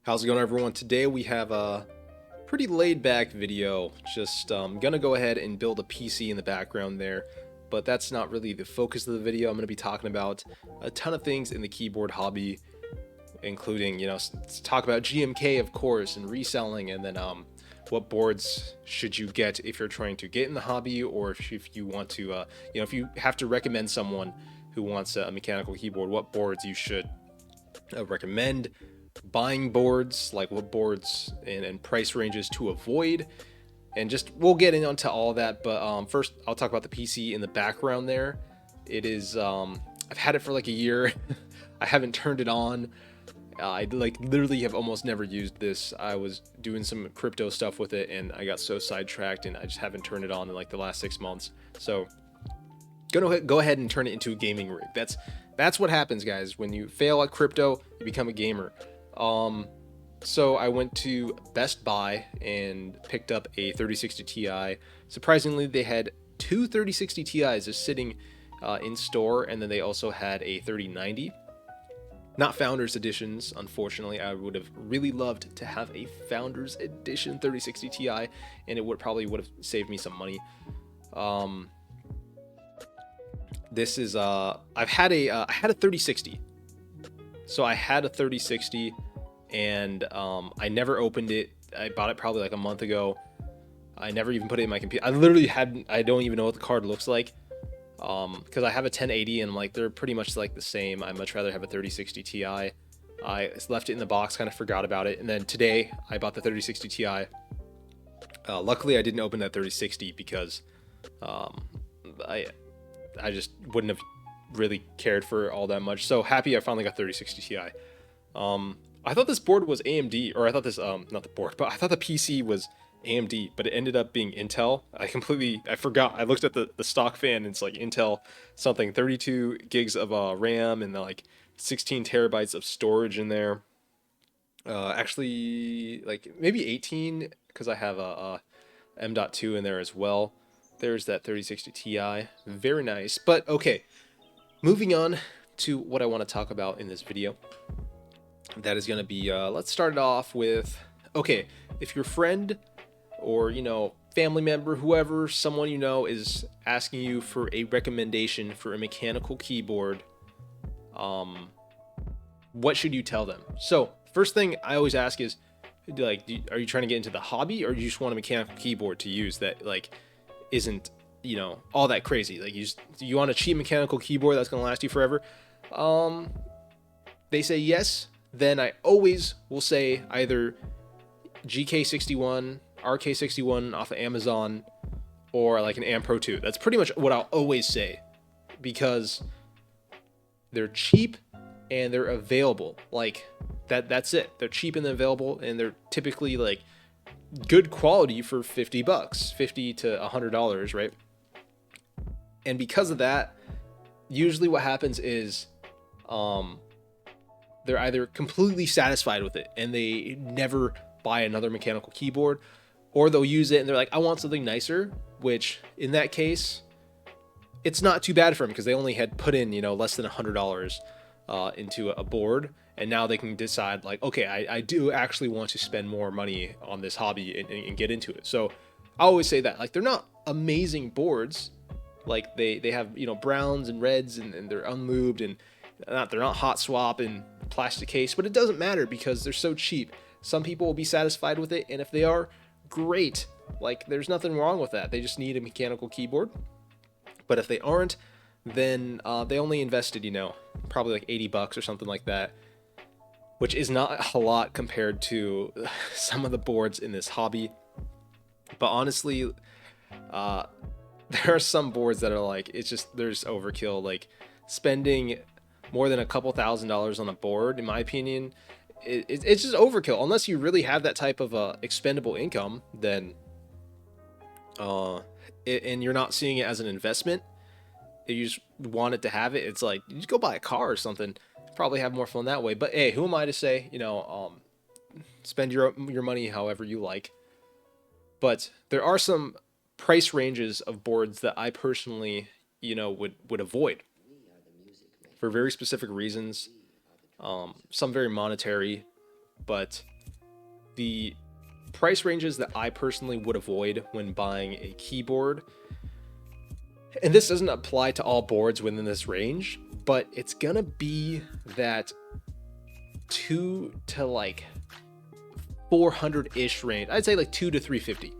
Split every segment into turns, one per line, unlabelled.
How's it going, everyone? Today we have a pretty laid back video. Just gonna go ahead and build a PC in the background there, but that's not really the focus of the video. I'm gonna be talking about a ton of things in the keyboard hobby, including, talk about GMK, of course, and reselling, and then what boards should you get if you're trying to get in the hobby, or if you want to, if you have to recommend someone who wants a mechanical keyboard, what boards you should recommend, buying boards, like what boards and price ranges to avoid, and just we'll get into all that. But first, I'll talk about the PC in the background there. It is I've had it for like a year. I haven't turned it on. I like literally have almost never used this. I was doing some crypto stuff with it, and I got so sidetracked, and I just haven't turned it on in like the last 6 months. So gonna go ahead and turn it into a gaming rig. That's what happens, guys. When you fail at crypto, you become a gamer. So I went to Best Buy and picked up a 3060 Ti. Surprisingly, they had two 3060 Ti's just sitting in store, and then they also had a 3090. Not Founders Editions, unfortunately. I would have really loved to have a Founders Edition 3060 Ti, and it probably would have saved me some money. This is I had a 3060. So I had a 3060, and I never opened it. I bought it probably like a month ago. I never even put it in my computer. I don't even know what the card looks like, because I have a 1080, and like they're pretty much like the same. I'd much rather have a 3060 Ti. I left it in the box, kind of forgot about it, and then today I bought the 3060 Ti. Luckily, I didn't open that 3060 because I just wouldn't have really cared for all that much. So happy I finally got 3060 Ti. I thought this board was AMD, or I thought this not the board, but I thought the PC was AMD, but it ended up being Intel. I forgot. I looked at the stock fan, and it's like Intel something, 32 gigs of RAM, and like 16 terabytes of storage in there. Actually, like maybe 18, because I have a M.2 in there as well. There's that 3060 Ti. Very nice. But okay, moving on to what I want to talk about in this video. That is going to be, let's start it off with, okay, if your friend or, family member, whoever, someone is asking you for a recommendation for a mechanical keyboard, what should you tell them? So, first thing I always ask is, like, are you trying to get into the hobby, or do you just want a mechanical keyboard to use that, like, isn't, all that crazy? Like, you want a cheap mechanical keyboard that's going to last you forever? They say yes, then I always will say either GK61, RK61 off of Amazon, or like an Am Pro 2. That's pretty much what I'll always say, because they're cheap and they're available. Like that's it. They're cheap and they're available, and they're typically like good quality for $50, $50 to $100, right? And because of that, usually what happens is they're either completely satisfied with it and they never buy another mechanical keyboard, or they'll use it and they're like, I want something nicer, which in that case, it's not too bad for them, because they only had put in, less than $100 into a board, and now they can decide like, okay, I do actually want to spend more money on this hobby and get into it. So I always say that, like, they're not amazing boards. Like they have, browns and reds, and they're unlubed, and they're not hot swap and plastic case, but it doesn't matter because they're so cheap. Some people will be satisfied with it, and if they are, great. Like, there's nothing wrong with that. They just need a mechanical keyboard. But if they aren't, then they only invested, probably like $80 or something like that, which is not a lot compared to some of the boards in this hobby. But honestly, there are some boards that are like, there's overkill. Like, spending more than a couple $1,000s on a board, in my opinion, it's just overkill. Unless you really have that type of expendable income, then and you're not seeing it as an investment, if you just want it to have it, it's like, you just go buy a car or something, probably have more fun that way. But hey, who am I to say, spend your money however you like. But there are some price ranges of boards that I personally, would avoid for very specific reasons. Some very monetary. but the price ranges that I personally would avoid when buying a keyboard, and this doesn't apply to all boards within this range, but it's gonna be that 2 to like 400-ish range. I'd say like 2 to 350.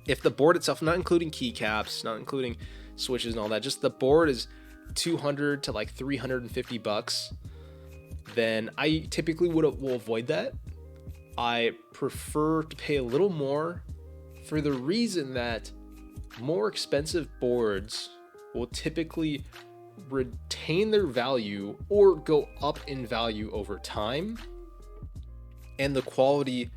If the board itself, not including keycaps, not including switches and all that, just the board is 200 to like 350 bucks, then I typically will avoid that. I prefer to pay a little more for the reason that more expensive boards will typically retain their value or go up in value over time, and the quality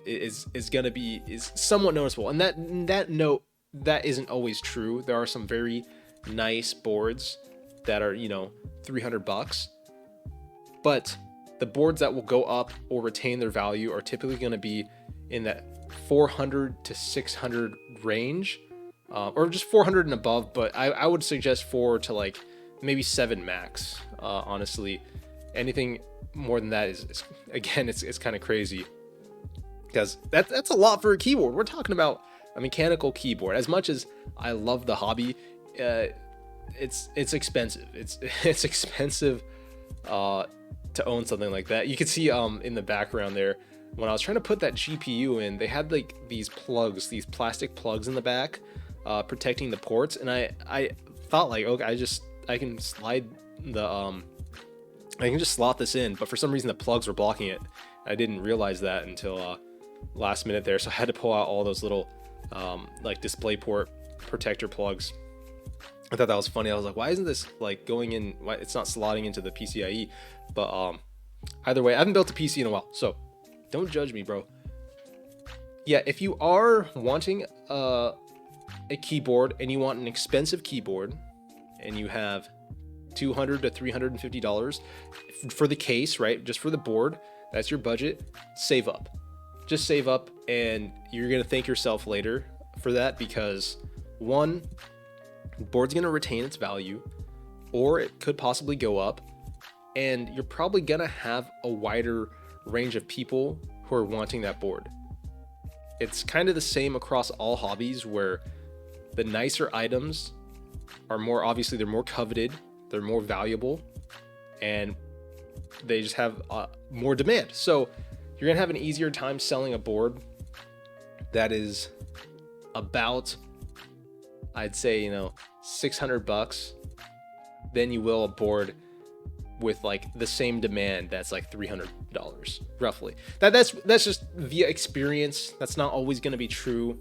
is going to be somewhat noticeable. And that isn't always true. There are some very nice boards that are 300 bucks, but the boards that will go up or retain their value are typically going to be in that 400 to 600 range, or just 400 and above. But I would suggest 4 to like maybe 7 max. Honestly, anything more than that is again, it's kind of crazy, because that's a lot for a keyboard. We're talking about a mechanical keyboard. As much as I love the hobby, it's expensive. It's expensive to own something like that. You can see in the background there, when I was trying to put that GPU in, they had like these plugs, these plastic plugs in the back, protecting the ports, and I thought like, okay, I can slide the I can just slot this in, but for some reason the plugs were blocking it. I didn't realize that until last minute there, so I had to pull out all those little like display port protector plugs. I thought that was funny. I was like, why isn't this like going in? Why it's not slotting into the PCIe? But either way, I haven't built a PC in a while, so don't judge me, bro. Yeah, if you are wanting a keyboard and you want an expensive keyboard, and you have $200 to $350 for the case, right? Just for the board, that's your budget. Save up. Just save up, and you're gonna thank yourself later for that, because one, the board's gonna retain its value, or it could possibly go up, and you're probably gonna have a wider range of people who are wanting that board. It's kind of the same across all hobbies, where the nicer items are more, obviously they're more coveted, they're more valuable, and they just have more demand. So you're gonna have an easier time selling a board that is about, I'd say, 600 bucks than you will a board with like the same demand that's like $300 roughly. That's just via experience. That's not always going to be true,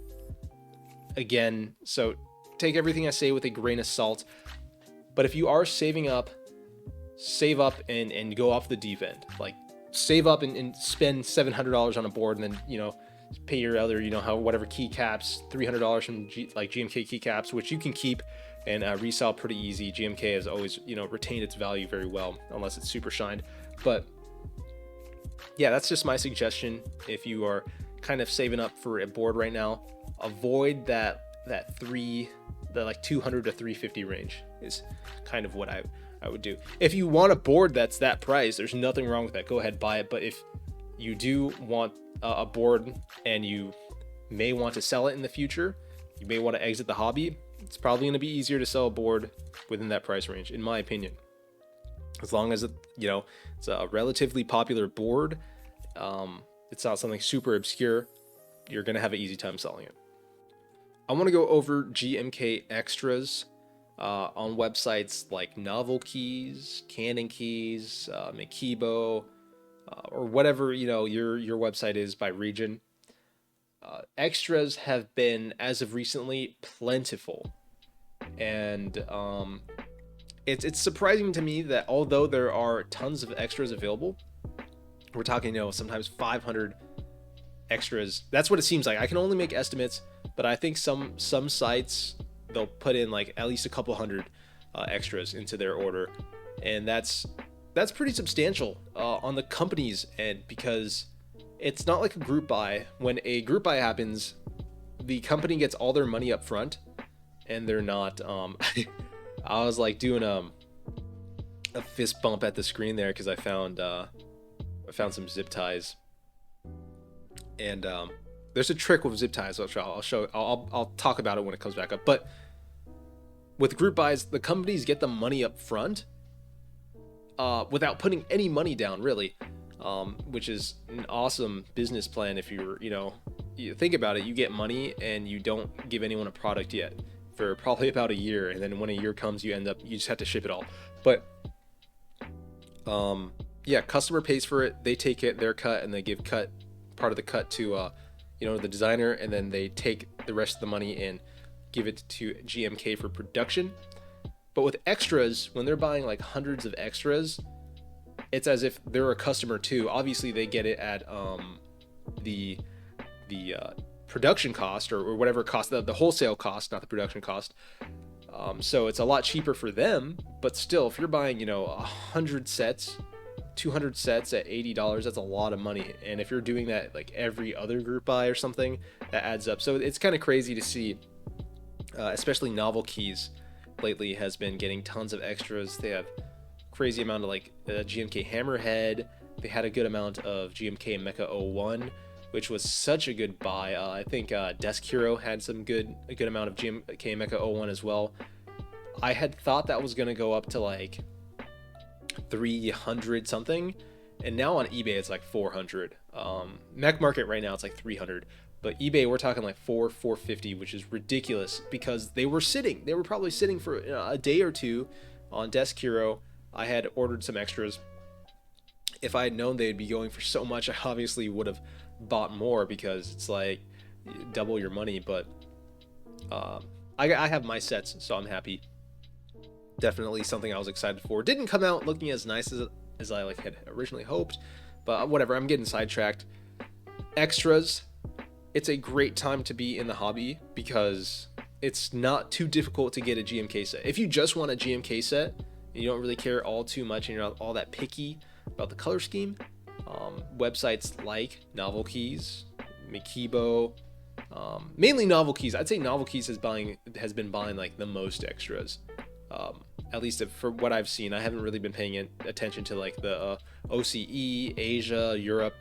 again, so take everything I say with a grain of salt. But if you are saving up, save up and go off the deep end. Like save up and spend $700 on a board, and then pay your other whatever keycaps, $300 from GMK keycaps, which you can keep and resell pretty easy. GMK has always retained its value very well, unless it's super shined. But yeah, that's just my suggestion. If you are kind of saving up for a board right now, avoid that like 200 to 350 range is kind of what I would do. If you want a board that's that price, there's nothing wrong with that. Go ahead, buy it. But if you do want a board and you may want to sell it in the future, you may want to exit the hobby, it's probably going to be easier to sell a board within that price range, in my opinion. As long as it's a relatively popular board, it's not something super obscure, you're going to have an easy time selling it. I want to go over GMK extras on websites like Novel Keys, Canon Keys, Makibo, or whatever your website is by region. Extras have been, as of recently, plentiful, and it's surprising to me that although there are tons of extras available, we're talking sometimes 500 extras. That's what it seems like. I can only make estimates, but I think some sites, they'll put in like at least a couple hundred extras into their order, and that's pretty substantial on the company's end, because it's not like a group buy. When a group buy happens, the company gets all their money up front, and they're not I was like doing a fist bump at the screen there because I found I found some zip ties, and there's a trick with zip ties, which I'll show. I'll talk about it when it comes back up. But with group buys, the companies get the money up front without putting any money down, really, which is an awesome business plan. If you think about it, you get money and you don't give anyone a product yet for probably about a year, and then when a year comes, you just have to ship it all. But yeah, customer pays for it, they take their cut, and they give part of the cut to the designer, and then they take the rest of the money and give it to GMK for production. But with extras, when they're buying like hundreds of extras, it's as if they're a customer too. Obviously, they get it at the production cost, or whatever cost, the wholesale cost, not the production cost. So it's a lot cheaper for them. But still, if you're buying 100 sets, 200 sets at $80, that's a lot of money. And if you're doing that like every other group buy or something, that adds up. So it's kind of crazy to see, especially Novel Keys lately has been getting tons of extras. They have crazy amount of like GMK Hammerhead. They had a good amount of GMK Mecha 01, which was such a good buy. I think Desk Hero had a good amount of GMK Mecha 01 as well. I had thought that was gonna go up to like 300 something, and now on eBay it's like 400. Mech Market right now it's like 300, but eBay we're talking like 450, which is ridiculous because they were probably sitting for a day or two on Desk Hero. I had ordered some extras. If I had known they'd be going for so much, I obviously would have bought more, because it's like double your money. But I have my sets, so I'm happy. Definitely something I was excited for. Didn't come out looking as nice as I had originally hoped, but whatever, I'm getting sidetracked. Extras, it's a great time to be in the hobby because it's not too difficult to get a GMK set. If you just want a GMK set and you don't really care all too much and you're not all that picky about the color scheme, websites like Novel Keys, Mikibo, mainly Novel Keys. I'd say Novel Keys has been buying like the most extras. At least for what I've seen. I haven't really been paying attention to like the OCE, Asia, Europe.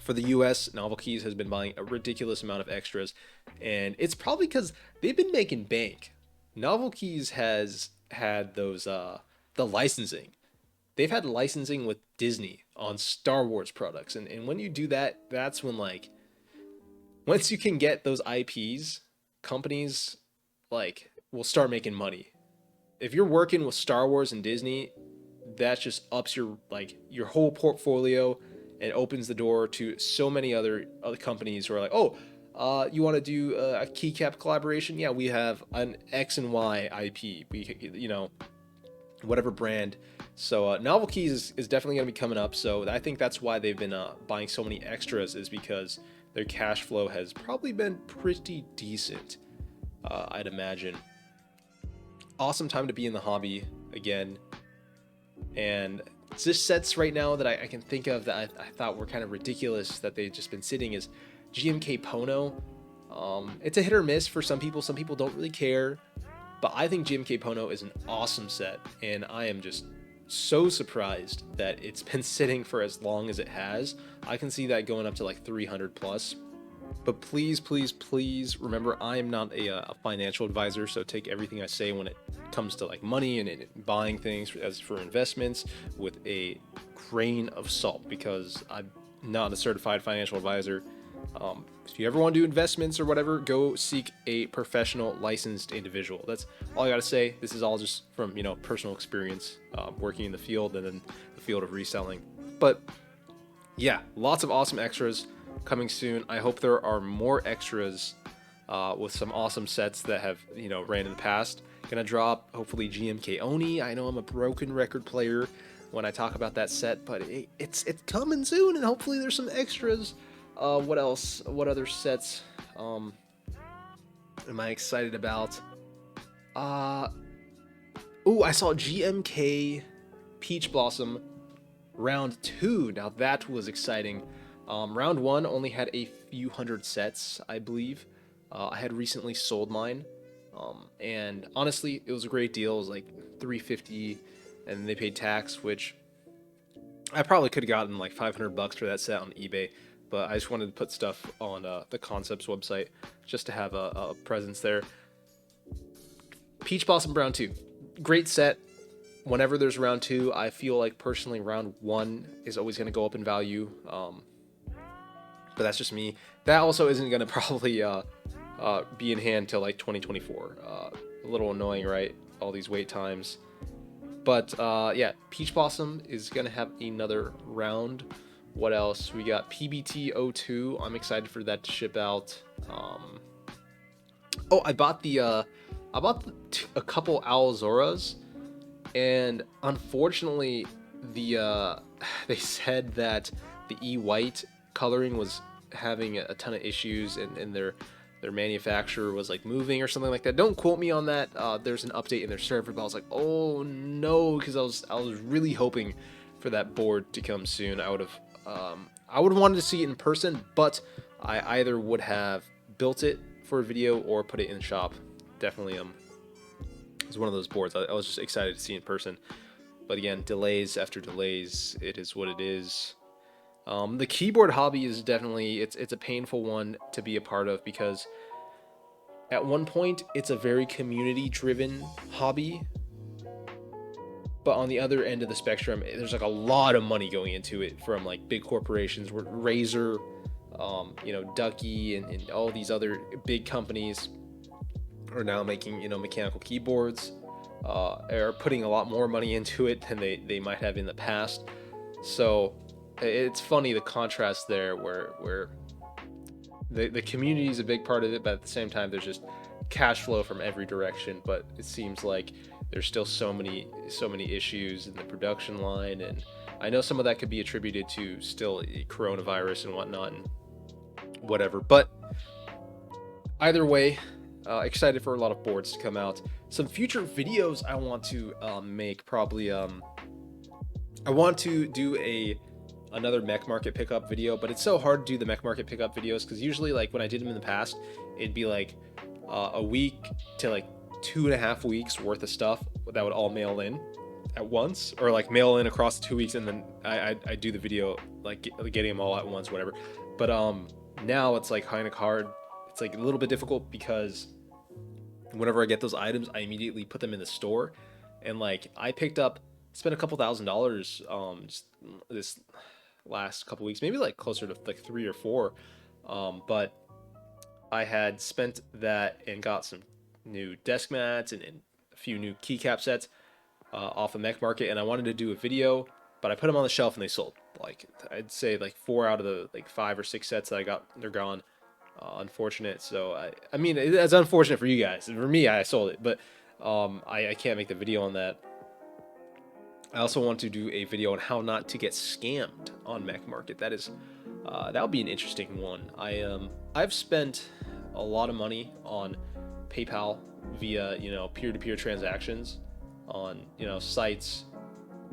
For the US, Novel Keys has been buying a ridiculous amount of extras, and it's probably because they've been making bank. Novel Keys has had those the licensing. They've had licensing with Disney on Star Wars products, and when you do that, that's when once you can get those IPs, companies will start making money. If you're working with Star Wars and Disney, that just ups your whole portfolio and opens the door to so many other companies who are like, oh, you want to do a keycap collaboration? Yeah, we have an X and Y IP. We, whatever brand. So Novel Keys is definitely going to be coming up. So I think that's why they've been buying so many extras, is because their cash flow has probably been pretty decent, I'd imagine. Awesome time to be in the hobby again. And just sets right now that I can think of that I thought were kind of ridiculous that they've just been sitting is GMK Pono. It's a hit or miss for some people. Some people don't really care. But I think GMK Pono is an awesome set. And I am just so surprised that it's been sitting for as long as it has. I can see that going up to like 300 plus. But please, please, please remember, I am not a financial advisor, so take everything I say when it comes to money and buying things as for investments with a grain of salt, because I'm not a certified financial advisor. If you ever want to do investments or whatever, go seek a professional licensed individual. That's all I gotta say. This is all just from personal experience, working in the field and then the field of reselling. But yeah, lots of awesome extras coming soon. I hope there are more extras with some awesome sets that have ran in the past. Gonna drop hopefully GMK Oni. I know I'm a broken record player when I talk about that set, but it's coming soon, and hopefully there's some extras. What else? What other sets am I excited about? I saw GMK Peach Blossom Round 2. Now that was exciting. Round 1 only had a few hundred sets, I believe. I had recently sold mine, and honestly, it was a great deal. It was like $350, and they paid tax, which I probably could have gotten like 500 bucks for that set on eBay, but I just wanted to put stuff on the Concepts website just to have a presence there. Peach Blossom Brown 2, great set. Whenever there's round 2, I feel like personally round 1 is always going to go up in value. But that's just me. That also isn't going to probably be in hand till like 2024. A little annoying, right? All these wait times. But yeah, Peach Blossom is going to have another round. What else? We got PBT02. I'm excited for that to ship out. Oh, I bought a couple Alzoras, and unfortunately, they said that the E-White coloring was having a ton of issues, and their manufacturer was like moving or something like that. Don't quote me on that. There's an update in their server, but I was like, oh no, because I was really hoping for that board to come soon. I would have wanted to see it in person, but I either would have built it for a video or put it in the shop. Definitely it's one of those boards I was just excited to see in person. But again, delays after delays, it is what it is. The keyboard hobby is definitely, it's a painful one to be a part of, because at one point it's a very community driven hobby, but on the other end of the spectrum there's like a lot of money going into it from like big corporations, Razer, Ducky, and all these other big companies are now making mechanical keyboards, are putting a lot more money into it than they might have in the past. So it's funny, the contrast there, where the community is a big part of it, but at the same time there's just cash flow from every direction. But it seems like there's still so many issues in the production line, and I know some of that could be attributed to still coronavirus and whatnot and whatever. But either way, excited for a lot of boards to come out. Some future videos I want to make, probably I want to do another mech market pickup video, but it's so hard to do the mech market pickup videos because usually, like, when I did them in the past, it'd be like a week to like 2.5 weeks worth of stuff that would all mail in at once, or like mail in across 2 weeks, and then I do the video like getting them all at once, whatever. But now it's like kind of hard. It's like a little bit difficult because whenever I get those items, I immediately put them in the store, and like I spent a couple $1,000s just this last couple weeks, maybe like closer to like 3 or 4, but I had spent that and got some new desk mats and a few new keycap sets off the mech market, and I wanted to do a video, but I put them on the shelf and they sold. Like, I'd say like 4 out of the like 5 or 6 sets that I got, they're gone. Unfortunate. So I mean, it's unfortunate for you guys. For me, I sold it, but I can't make the video on that. I also want to do a video on how not to get scammed on mech market. That'll be an interesting one. I've spent a lot of money on PayPal via peer-to-peer transactions on sites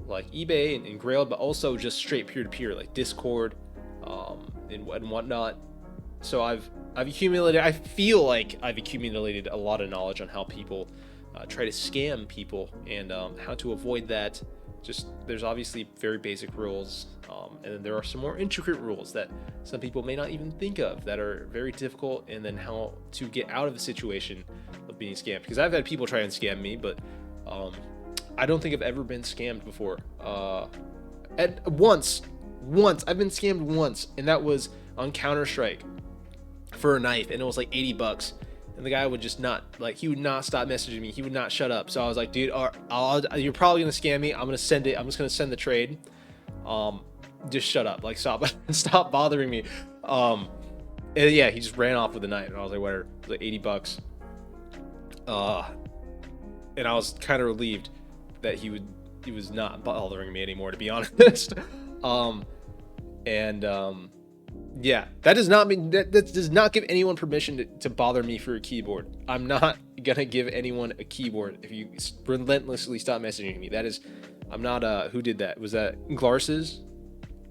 like eBay and Grailed, but also just straight peer-to-peer like Discord and whatnot. So I've accumulated, I feel like I've accumulated a lot of knowledge on how people try to scam people, and how to avoid that. Just, there's obviously very basic rules, and then there are some more intricate rules that some people may not even think of that are very difficult, and then how to get out of a situation of being scammed. Because I've had people try and scam me, but I don't think I've ever been scammed before. And once I've been scammed once, and that was on Counter-Strike for a knife, and it was like $80, and the guy would just not, like, he would not stop messaging me. He would not shut up. So I was like, dude, you're probably gonna scam me. I'm gonna send it. I'm just gonna send the trade. Just shut up. Like, stop bothering me. And yeah, he just ran off with the knife, and I was like, whatever. It was like $80. And I was kind of relieved that he was not bothering me anymore, to be honest. Yeah, that does not mean that does not give anyone permission to bother me for a keyboard. I'm not gonna give anyone a keyboard if you relentlessly stop messaging me. I'm not who did that? Was that Glarsis?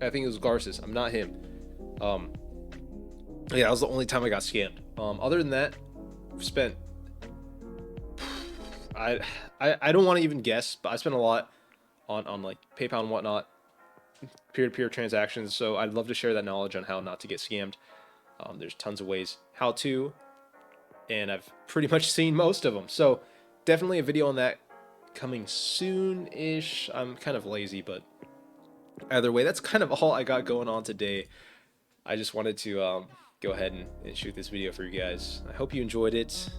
I think it was Glarsis. I'm not him. Yeah, that was the only time I got scammed. Other than that, I've spent, I don't want to even guess, but I spent a lot on like PayPal and whatnot. peer-to-peer transactions. So I'd love to share that knowledge on how not to get scammed. There's tons of ways how to, and I've pretty much seen most of them. So definitely a video on that coming soon-ish. I'm kind of lazy, but either way, that's kind of all I got going on today. I just wanted to go ahead and shoot this video for you guys. I hope you enjoyed it.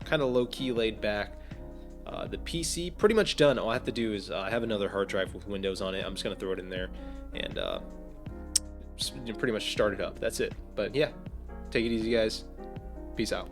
Kind of low-key, laid back. The PC pretty much done. All I have to do is I have another hard drive with Windows on it. I'm just gonna throw it in there and just pretty much start it up. That's it. But yeah, take it easy, guys. Peace out.